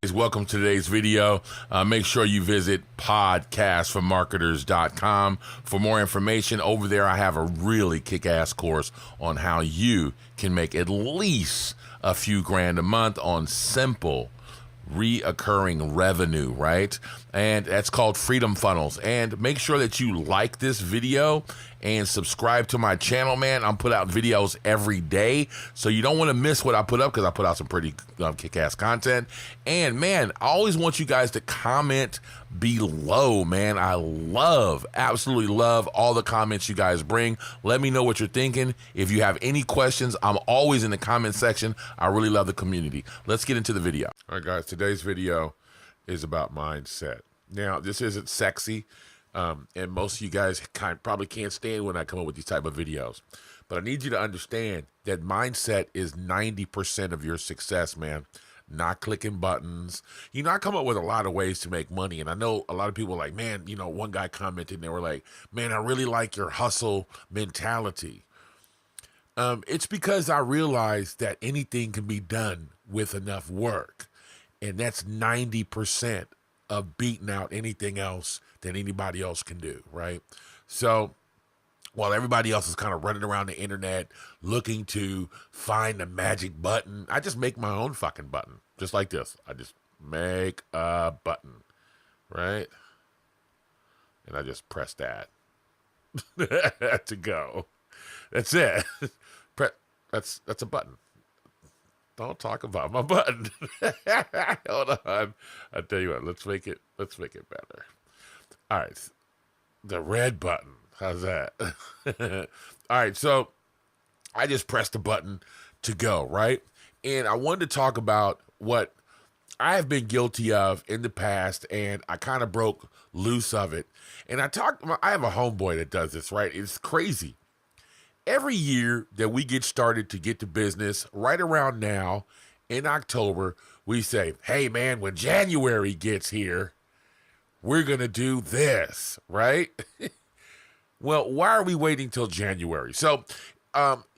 Welcome to today's video. Make sure you visit podcastformarketers.com for more information. Over there, I have a really kick-ass course on how you can make at least a few grand a month on simple reoccurring revenue, right? And that's called Freedom Funnels. And make sure that you like this video and subscribe to my channel, man. I'm put out videos every day, so you don't want to miss what I put up because I put out some pretty kick-ass content. And man, I always want you guys to comment below, man. I absolutely love all the comments you guys bring. Let me know what you're thinking. If you have any questions, I'm always in the comment section. I really love the community. Let's get into the video. All right, guys, today's video is about mindset. Now, this isn't sexy. And most of you guys probably can't stand when I come up with these type of videos. But I need you to understand that mindset is 90% of your success, man. Not clicking buttons. You know, I come up with a lot of ways to make money. And I know a lot of people are like, man, you know, one guy commented and they were like, man, I really like your hustle mentality. It's because I realized that anything can be done with enough work. And that's 90% of beating out anything else that anybody else can do, right? So while everybody else is kind of running around the internet looking to find the magic button, I just make my own fucking button, just like this. I just make a button, right? And I just press that to go. That's it. That's a button. Don't talk about my button. Hold on. I'll tell you what, let's make it better. All right. The red button. How's that? All right, so I just pressed the button to go, right? And I wanted to talk about what I have been guilty of in the past, and I kind of broke loose of it. And I have a homeboy that does this, right? It's crazy. Every year that we get started to get to business, right around now in October, we say, hey, man, when January gets here, we're going to do this, right? Well, why are we waiting till January? So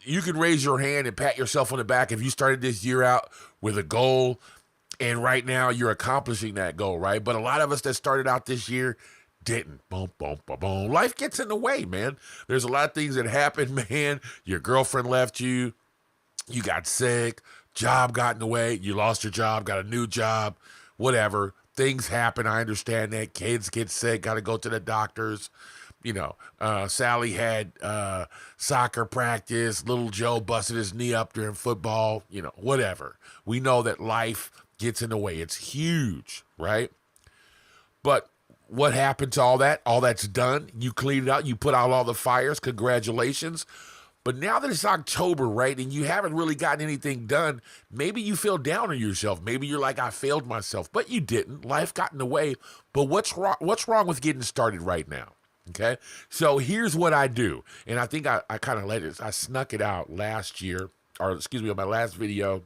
you can raise your hand and pat yourself on the back if you started this year out with a goal, and right now you're accomplishing that goal, right? But a lot of us that started out this year didn't. Boom, boom, boom, boom. Life gets in the way, man. There's a lot of things that happen, man. Your girlfriend left you. You got sick. Job got in the way. You lost your job, got a new job, whatever. Things happen. I understand that. Kids get sick, got to go to the doctors. You know, Sally had soccer practice. Little Joe busted his knee up during football. You know, whatever. We know that life gets in the way. It's huge, right? But what happened to all that? All that's done. You cleaned it out. You put out all the fires. Congratulations. But now that it's October, right, and you haven't really gotten anything done, maybe you feel down on yourself. Maybe you're like, I failed myself. But you didn't. Life got in the way. But what's wrong with getting started right now? Okay? So here's what I do. And I think I kind of I snuck it out last year, or excuse me, on my last video,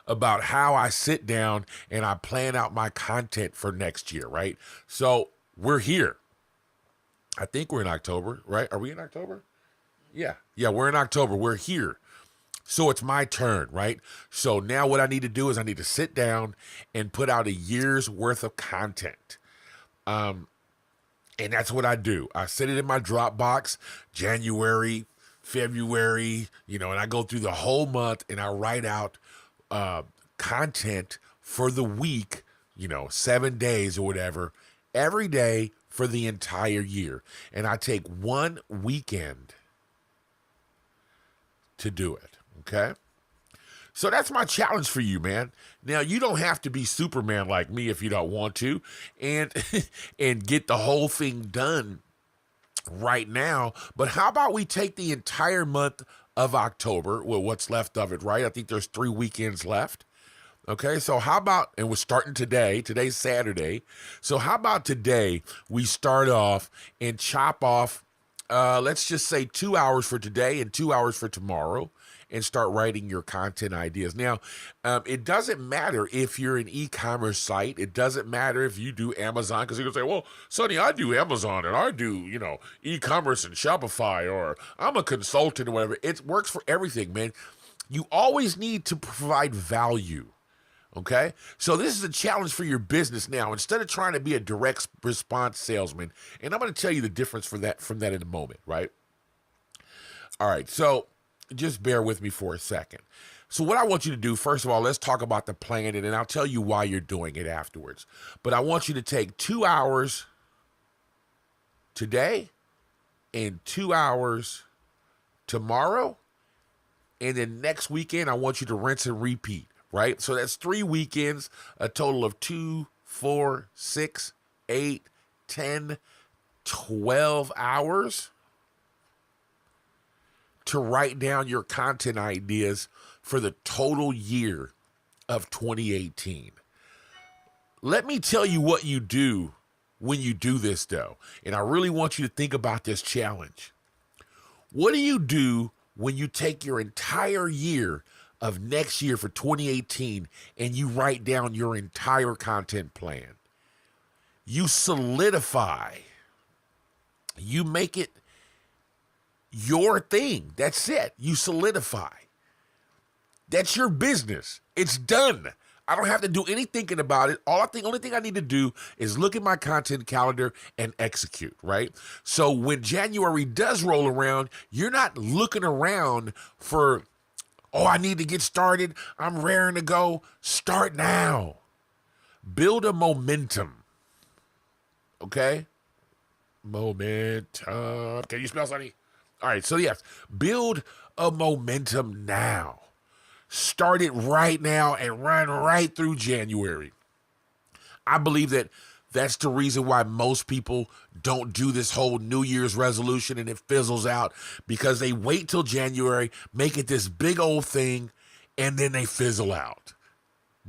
about how I sit down and I plan out my content for next year, right? So we're here. I think we're in October, right? Are we in October? Yeah, we're in October. We're here. So it's my turn, right? So now what I need to do is I need to sit down and put out a year's worth of content. And that's what I do. I set it in my Dropbox, January, February, you know, and I go through the whole month and I write out content for the week, you know, 7 days or whatever, every day for the entire year. And I take one weekend to do it, okay? So that's my challenge for you, man. Now, you don't have to be Superman like me if you don't want to and and get the whole thing done right now. But how about we take the entire month of October, well, what's left of it, right? I think there's 3 weekends left. Okay, so how about, and we're starting today. Today's Saturday. So how about today we start off and chop off, let's just say 2 hours for today and 2 hours for tomorrow, and start writing your content ideas. Now, it doesn't matter if you're an e-commerce site. It doesn't matter if you do Amazon, because you're going to say, well, Sonny, I do Amazon and I do, you know, e-commerce and Shopify, or I'm a consultant or whatever. It works for everything, man. You always need to provide value. Okay, so this is a challenge for your business now. Instead of trying to be a direct response salesman, and I'm going to tell you the difference from that in a moment, right? All right, so just bear with me for a second. So what I want you to do, first of all, let's talk about the plan, and then I'll tell you why you're doing it afterwards. But I want you to take 2 hours today and 2 hours tomorrow, and then next weekend I want you to rinse and repeat, right? So that's 3 weekends, a total of 2, 4, 6, 8, 10, 12 hours to write down your content ideas for the total year of 2018. Let me tell you what you do when you do this, though, and I really want you to think about this challenge. What do you do when you take your entire year of next year for 2018 and you write down your entire content plan? You solidify. You make it your thing. That's it. You solidify. That's your business. It's done. I don't have to do any thinking about it. Only thing I need to do is look at my content calendar and execute, right? So when January does roll around, you're not looking around for, oh, I need to get started. I'm raring to go. Start now. Build a momentum. Okay? Momentum. Can you spell something? All right, so yes, build a momentum now. Start it right now and run right through January. I believe that that's the reason why most people don't do this whole New Year's resolution and it fizzles out, because they wait till January, make it this big old thing, and then they fizzle out.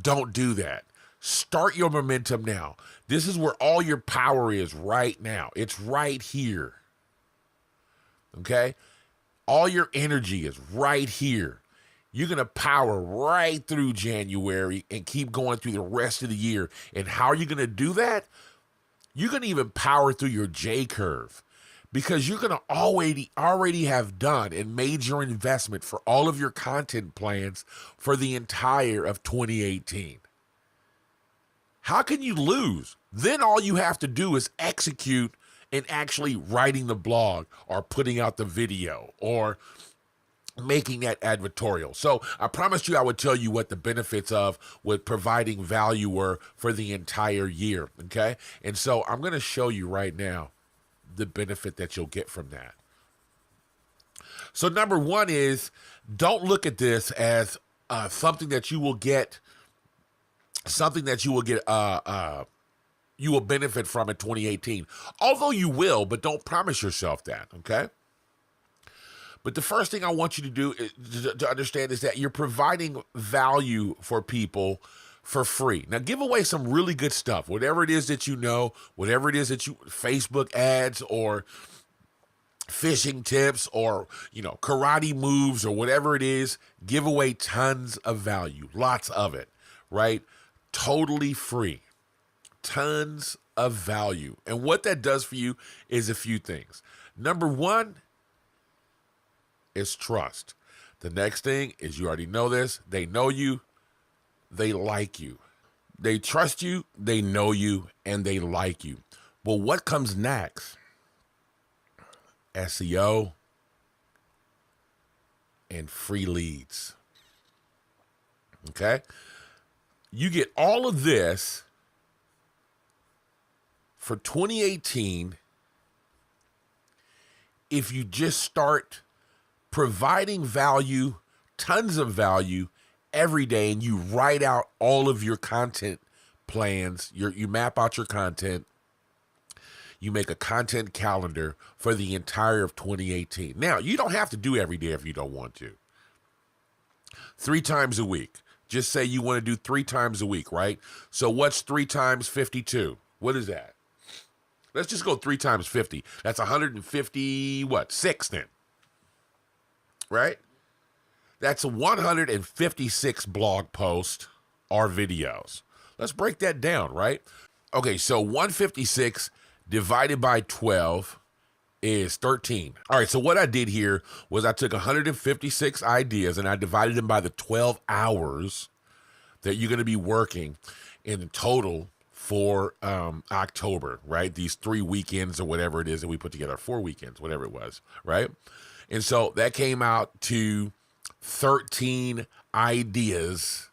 Don't do that. Start your momentum now. This is where all your power is right now. It's right here. Okay? All your energy is right here. You're going to power right through January and keep going through the rest of the year. And how are you going to do that? You're going to even power through your J curve, because you're going to already have done and made your investment for all of your content plans for the entire of 2018. How can you lose? Then all you have to do is execute and actually writing the blog or putting out the video or making that advertorial. So I promised you I would tell you what the benefits of with providing value were for the entire year, okay? And so I'm going to show you right now the benefit that you'll get from that. So number one is, don't look at this as something that you will get, you will benefit from in 2018. Although you will, but don't promise yourself that, okay? But the first thing I want you to do to understand is that you're providing value for people for free. Now, give away some really good stuff, whatever it is that you know, whatever it is that you, Facebook ads or fishing tips or, karate moves or whatever it is, give away tons of value, lots of it, right? Totally free, tons of value. And what that does for you is a few things. Number one is trust. The next thing is, you already know this, they know you, they like you. They trust you, they know you, and they like you. Well, what comes next? SEO and free leads. Okay? You get all of this for 2018 if you just start providing value, tons of value every day, and you write out all of your content plans. You map out your content. You make a content calendar for the entire of 2018. Now, you don't have to do every day if you don't want to. 3 times a week. Just say you want to do 3 times a week, right? So what's 3 times 52? What is that? Let's just go 3 times 50. That's 156 then. Right? That's 156 blog posts or videos. Let's break that down, right? Okay, so 156 divided by 12 is 13. All right, so what I did here was I took 156 ideas and I divided them by the 12 hours that you're going to be working in total for October, right? These 3 weekends or whatever it is that we put together, 4 weekends, whatever it was, right? And so that came out to 13 ideas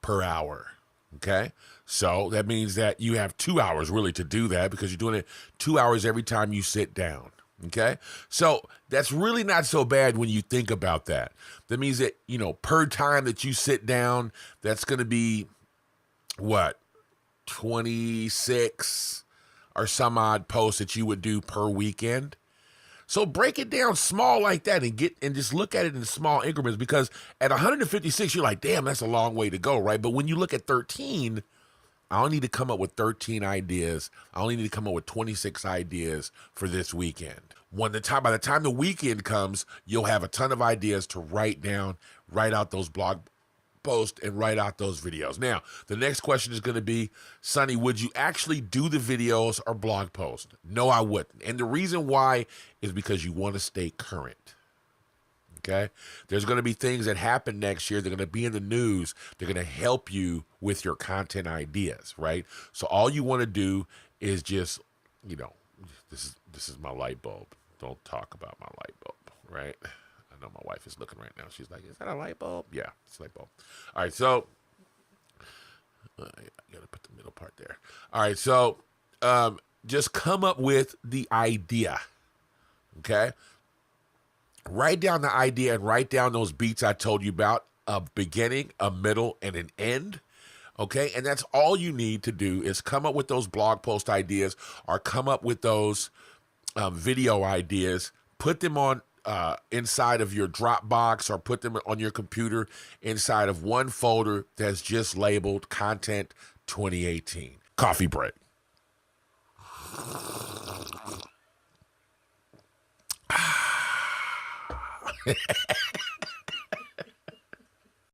per hour. Okay. So that means that you have 2 hours really to do that, because you're doing it 2 hours every time you sit down. Okay. So that's really not so bad when you think about that. That means that, per time that you sit down, that's going to be what? 26 or some odd posts that you would do per weekend. So break it down small like that and just look at it in small increments, because at 156, you're like, damn, that's a long way to go, right? But when you look at 13, I only need to come up with 13 ideas. I only need to come up with 26 ideas for this weekend. By the time the weekend comes, you'll have a ton of ideas to write out those blog post and write out those videos. Now, the next question is going to be, Sonny, would you actually do the videos or blog post? No, I wouldn't. And the reason why is because you want to stay current. Okay? There's going to be things that happen next year. They're going to be in the news. They're going to help you with your content ideas, right? So all you want to do is just, this is my light bulb. Don't talk about my light bulb, right? I know my wife is looking right now. She's like, is that a light bulb? Yeah, it's a light bulb. All right, so I got to put the middle part there. All right, so just come up with the idea, okay? Write down the idea and write down those beats I told you about, a beginning, a middle, and an end, okay? And that's all you need to do is come up with those blog post ideas or come up with those video ideas, put them on inside of your Dropbox, or put them on your computer inside of one folder that's just labeled Content 2018. Coffee break.